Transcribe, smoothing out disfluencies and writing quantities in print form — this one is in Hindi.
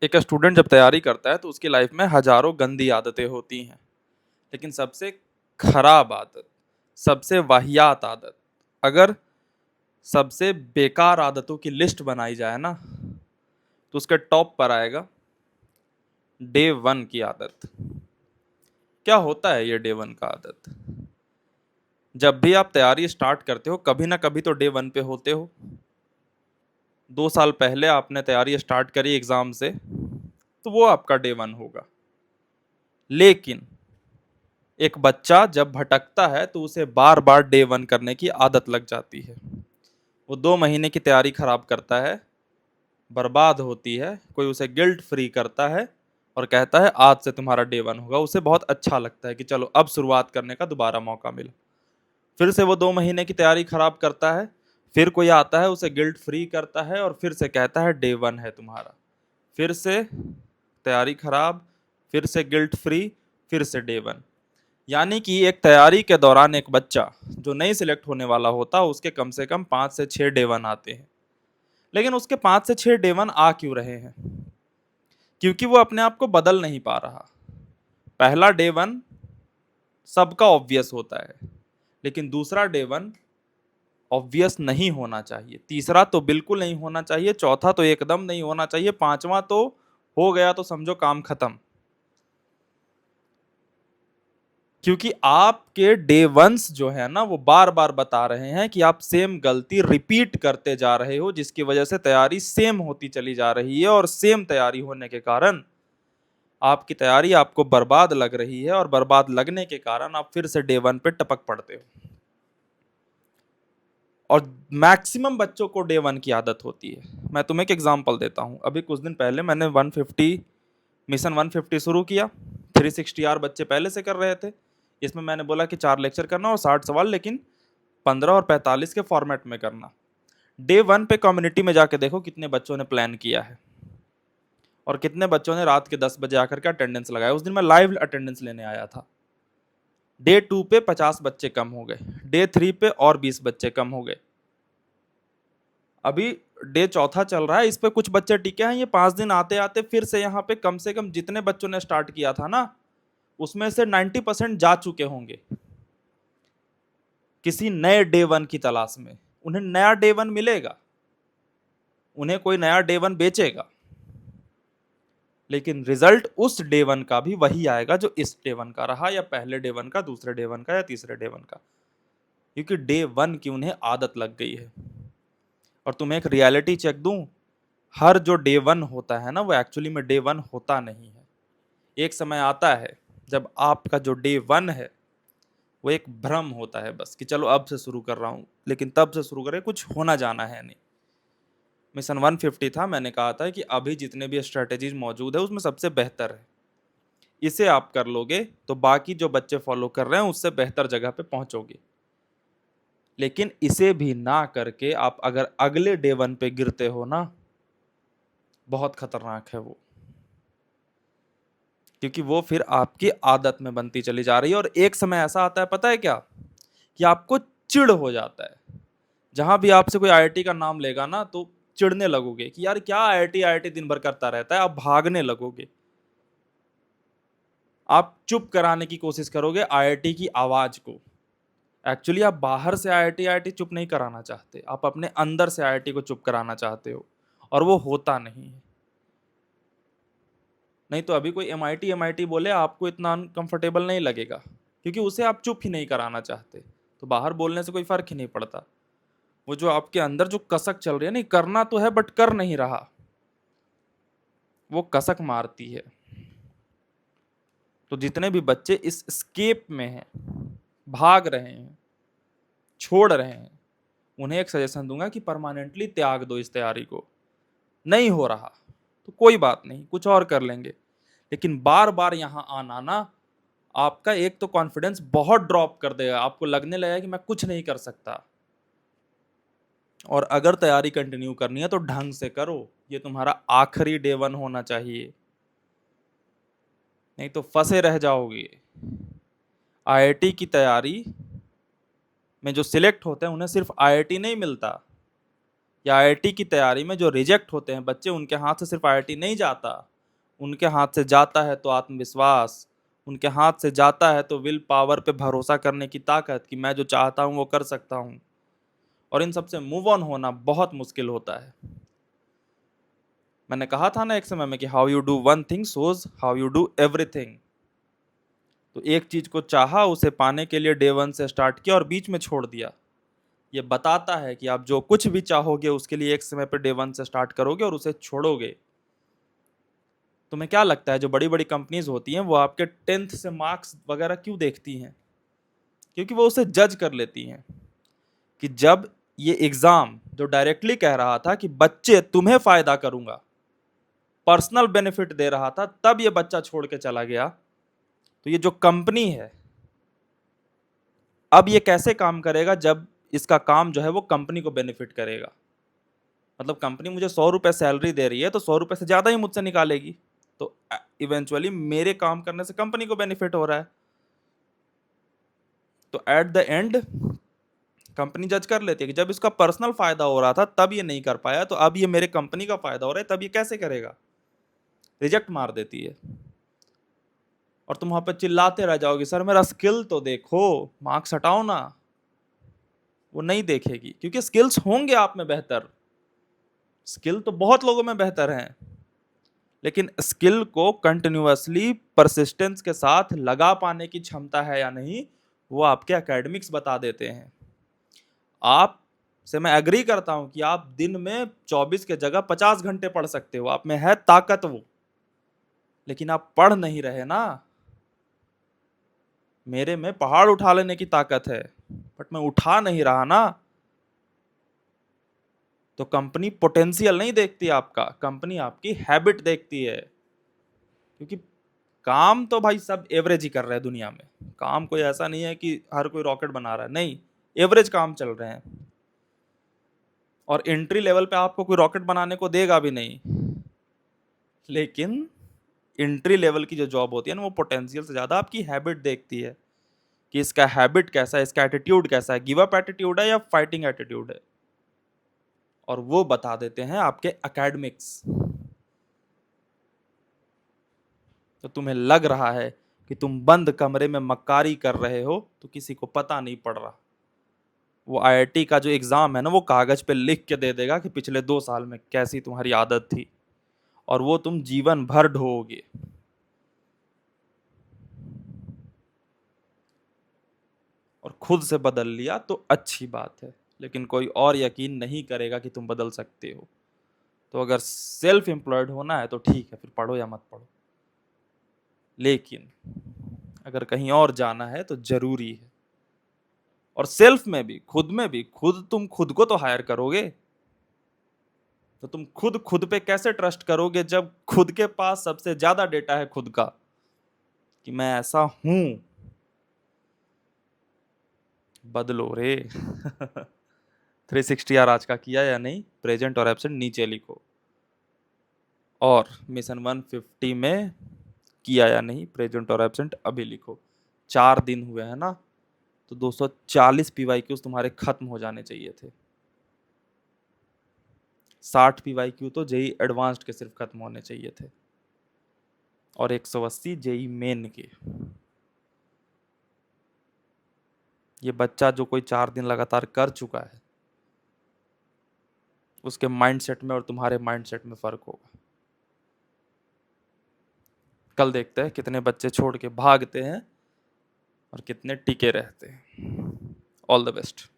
एक स्टूडेंट जब तैयारी करता है तो उसकी लाइफ में हजारों गंदी आदतें होती हैं, लेकिन सबसे खराब आदत, सबसे वाहियात आदत, अगर सबसे बेकार आदतों की लिस्ट बनाई जाए ना, तो उसके टॉप पर आएगा डे वन की आदत। क्या होता है ये डे वन का आदत? जब भी आप तैयारी स्टार्ट करते हो, कभी ना कभी तो डे वन पे होते हो। 2 साल पहले आपने तैयारी स्टार्ट करी एग्जाम से, तो वो आपका डे वन होगा। लेकिन एक बच्चा जब भटकता है तो उसे बार बार डे वन करने की आदत लग जाती है। वो 2 महीने की तैयारी खराब करता है, बर्बाद होती है, कोई उसे गिल्ट फ्री करता है और कहता है आज से तुम्हारा डे वन होगा। उसे बहुत अच्छा लगता है कि चलो अब शुरुआत करने का दोबारा मौका मिला। फिर से वो 2 महीने की तैयारी खराब करता है, फिर कोई आता है उसे गिल्ट फ्री करता है और फिर से कहता है डे वन है तुम्हारा। फिर से तैयारी खराब, फिर से गिल्ट फ्री, फिर से डे वन। यानी कि एक तैयारी के दौरान एक बच्चा जो नहीं सिलेक्ट होने वाला होता, उसके कम से कम 5 से 6 डे वन आते हैं। लेकिन उसके 5 से 6 डे वन आ क्यों रहे हैं? क्योंकि वो अपने आप को बदल नहीं पा रहा। पहला डे वन सबका ऑब्वियस होता है, लेकिन दूसरा डे वन ऑब्वियस नहीं होना चाहिए, तीसरा तो बिल्कुल नहीं होना चाहिए, चौथा तो एकदम नहीं होना चाहिए, पांचवा तो हो गया तो समझो काम खत्म। क्योंकि आपके डे वंस जो है ना, वो बार बार बता रहे हैं कि आप सेम गलती रिपीट करते जा रहे हो, जिसकी वजह से तैयारी सेम होती चली जा रही है और सेम तैयारी होने के कारण आपकी तैयारी आपको बर्बाद लग रही है और बर्बाद लगने के कारण आप फिर से डे वन पे टपक पड़ते हो। और मैक्सिमम बच्चों को डे वन की आदत होती है। मैं तुम्हें एक एग्जांपल देता हूं। अभी कुछ दिन पहले मैंने 150 मिशन 150 शुरू किया। 360 बच्चे पहले से कर रहे थे। इसमें मैंने बोला कि 4 लेक्चर करना और 60 सवाल, लेकिन 15 और 45 के फॉर्मेट में करना। डे वन पे कम्युनिटी में जाके देखो कितने बच्चों ने प्लान किया है और कितने बच्चों ने रात के 10 बजे आकर के अटेंडेंस लगाया। उस दिन मैं लाइव अटेंडेंस लेने आया था। डे टू पे 50 बच्चे कम हो गए, डे थ्री पे और 20 बच्चे कम हो गए। अभी डे चौथा चल रहा है, इस पे कुछ बच्चे टिके हैं। ये 5 दिन आते आते फिर से यहाँ पे कम से कम जितने बच्चों ने स्टार्ट किया था ना, उसमें से 90% जा चुके होंगे किसी नए डे वन की तलाश में। उन्हें नया डे वन मिलेगा, उन्हें कोई नया डे वन बेचेगा, लेकिन रिजल्ट उस डे वन का भी वही आएगा जो इस डे वन का रहा, या पहले डे वन का, दूसरे डे वन का, या तीसरे डे वन का। क्योंकि डे वन की उन्हें आदत लग गई है। और तुम्हें एक रियलिटी चेक दूं, हर जो डे वन होता है ना, वो एक्चुअली में डे वन होता नहीं है। एक समय आता है जब आपका जो डे वन है वो एक भ्रम होता है बस, कि चलो अब से शुरू कर रहा हूं, लेकिन तब से शुरू करें कुछ होना जाना है नहीं। मिशन 150 था, मैंने कहा था कि अभी जितने भी स्ट्रेटेजीज मौजूद है उसमें सबसे बेहतर है। इसे आप कर लोगे तो बाकी जो बच्चे फॉलो कर रहे हैं उससे बेहतर जगह पे पहुंचोगे। लेकिन इसे भी ना करके आप अगर अगले डे वन पे गिरते हो ना, बहुत खतरनाक है वो। क्योंकि वो फिर आपकी आदत में बनती चली जा रही है और एक समय ऐसा आता है, पता है क्या, कि आपको चिढ़ हो जाता है। जहां भी आपसे कोई आईआईटी का नाम लेगा ना, तो चिढ़ने लगोगे कि यार क्या आईआईटी आईआईटी दिन भर करता रहता है। आप भागने लगोगे, आप चुप कराने की कोशिश करोगे आईआईटी की आवाज को। एक्चुअली आप बाहर से आईआईटी आईआईटी चुप नहीं कराना चाहते, आप अपने अंदर से आईआईटी को चुप कराना चाहते हो, और वो होता नहीं है। नहीं तो अभी कोई एमआईटी एमआईटी बोले, आपको इतना अनकंफर्टेबल नहीं लगेगा, क्योंकि उसे आप चुप ही नहीं कराना चाहते। तो बाहर बोलने से कोई फर्क ही नहीं पड़ता। वो जो आपके अंदर जो कसक चल रही है, नहीं करना तो है बट कर नहीं रहा, वो कसक मारती है। तो जितने भी बच्चे इस स्केप में हैं, भाग रहे हैं, छोड़ रहे हैं, उन्हें एक सजेशन दूंगा कि परमानेंटली त्याग दो इस तैयारी को। नहीं हो रहा तो कोई बात नहीं, कुछ और कर लेंगे। लेकिन बार बार यहां आना ना, आपका एक तो कॉन्फिडेंस बहुत ड्रॉप कर देगा, आपको लगने लगेगा कि मैं कुछ नहीं कर सकता। और अगर तैयारी कंटिन्यू करनी है तो ढंग से करो, ये तुम्हारा आखिरी डे वन होना चाहिए, नहीं तो फंसे रह जाओगे। आईआईटी की तैयारी में जो सिलेक्ट होते हैं उन्हें सिर्फ आईआईटी नहीं मिलता, या आईआईटी की तैयारी में जो रिजेक्ट होते हैं बच्चे, उनके हाथ से सिर्फ आईआईटी नहीं जाता, उनके हाथ से जाता है तो आत्मविश्वास, उनके हाथ से जाता है तो विल पावर पे भरोसा करने की ताकत कि मैं जो चाहता हूं वो कर सकता हूं। और इन सबसे मूव ऑन होना बहुत मुश्किल होता है। मैंने कहा था ना एक समय में कि how you do one thing shows how you do everything. तो एक चीज को चाहा, उसे पाने के लिए डे वन से स्टार्ट किया और बीच में छोड़ दिया। ये बताता है कि आप जो कुछ भी चाहोगे उसके लिए एक समय पर डे वन से स्टार्ट करोगे और उसे छोड़ोगे। तुम्हें क्या लगता है जो बड़ी बड़ी कंपनीज होती हैं वो आपके 10th से मार्क्स वगैरह क्यों देखती हैं? क्योंकि वो उसे जज कर लेती हैं कि जब ये एग्जाम जो डायरेक्टली कह रहा था कि बच्चे तुम्हें फायदा करूंगा, पर्सनल बेनिफिट दे रहा था, तब ये बच्चा छोड़ के चला गया, तो ये जो कंपनी है अब ये कैसे काम करेगा जब इसका काम जो है वो कंपनी को बेनिफिट करेगा? मतलब कंपनी मुझे 100 रुपए सैलरी दे रही है तो 100 रुपए से ज्यादा ही मुझसे निकालेगी, तो इवेंचुअली मेरे काम करने से कंपनी को बेनिफिट हो रहा है। तो एट द एंड कंपनी जज कर लेती है कि जब इसका पर्सनल फायदा हो रहा था तब ये नहीं कर पाया, तो अब ये मेरे कंपनी का फायदा हो रहा है तब ये कैसे करेगा? रिजेक्ट मार देती है। और तुम वहां पे चिल्लाते रह जाओगे, सर मेरा स्किल तो देखो, मार्क्स हटाओ ना। वो नहीं देखेगी क्योंकि स्किल्स होंगे आप में बेहतर, स्किल तो बहुत लोगों में बेहतर हैं, लेकिन स्किल को कंटिन्यूअसली परसिस्टेंस के साथ लगा पाने की क्षमता है या नहीं, वो आपके एकेडमिक्स बता देते हैं। आप से मैं एग्री करता हूं कि आप दिन में 24 के जगह 50 घंटे पढ़ सकते हो, आप में है ताकत वो, लेकिन आप पढ़ नहीं रहे ना। मेरे में पहाड़ उठा लेने की ताकत है बट मैं उठा नहीं रहा ना। तो कंपनी पोटेंशियल नहीं देखती आपका, कंपनी आपकी हैबिट देखती है। क्योंकि काम तो भाई सब एवरेज ही कर रहे हैं दुनिया में, काम कोई ऐसा नहीं है कि हर कोई रॉकेट बना रहा है, नहीं, एवरेज काम चल रहे हैं। और एंट्री लेवल पे आपको कोई रॉकेट बनाने को देगा भी नहीं, लेकिन एंट्री लेवल की जो जॉब होती है ना वो पोटेंशियल से ज्यादा आपकी हैबिट देखती है कि इसका हैबिट कैसा है, इसका एटीट्यूड कैसा है, गिव अप एटीट्यूड है या फाइटिंग एटीट्यूड है। और वो बता देते हैं आपके एकेडमिक्स। तो तुम्हें लग रहा है कि तुम बंद कमरे में मक्कारी कर रहे हो तो किसी को पता नहीं पड़ रहा। वो आईआईटी का जो एग्जाम है ना वो कागज पे लिख के दे देगा कि पिछले 2 साल में कैसी तुम्हारी आदत थी, और वो तुम जीवन भर ढोओगे। और खुद से बदल लिया तो अच्छी बात है, लेकिन कोई और यकीन नहीं करेगा कि तुम बदल सकते हो। तो अगर सेल्फ एम्प्लॉयड होना है तो ठीक है, फिर पढ़ो या मत पढ़ो, लेकिन अगर कहीं और जाना है तो जरूरी है। और सेल्फ में भी, खुद में भी, खुद तुम खुद को तो हायर करोगे, तो तुम खुद खुद पे कैसे ट्रस्ट करोगे जब खुद के पास सबसे ज्यादा डेटा है खुद का कि मैं ऐसा हूं। बदलो रे। 360 आज का किया या नहीं, प्रेजेंट और एब्सेंट नीचे लिखो। और मिशन 150 में किया या नहीं, प्रेजेंट और एब्सेंट अभी लिखो। 4 दिन हुए हैं ना, तो 240 पीवाईक्यूज तुम्हारे खत्म हो जाने चाहिए थे। 60 पीवाईक्यू तो जेई एडवांस्ड के सिर्फ खत्म होने चाहिए थे, और 180 जेई मेन के। ये बच्चा जो कोई 4 दिन लगातार कर चुका है, उसके माइंडसेट में और तुम्हारे माइंडसेट में फर्क होगा। कल देखते हैं कितने बच्चे छोड़ के भागते हैं और कितने टिके रहते हैं। All the best.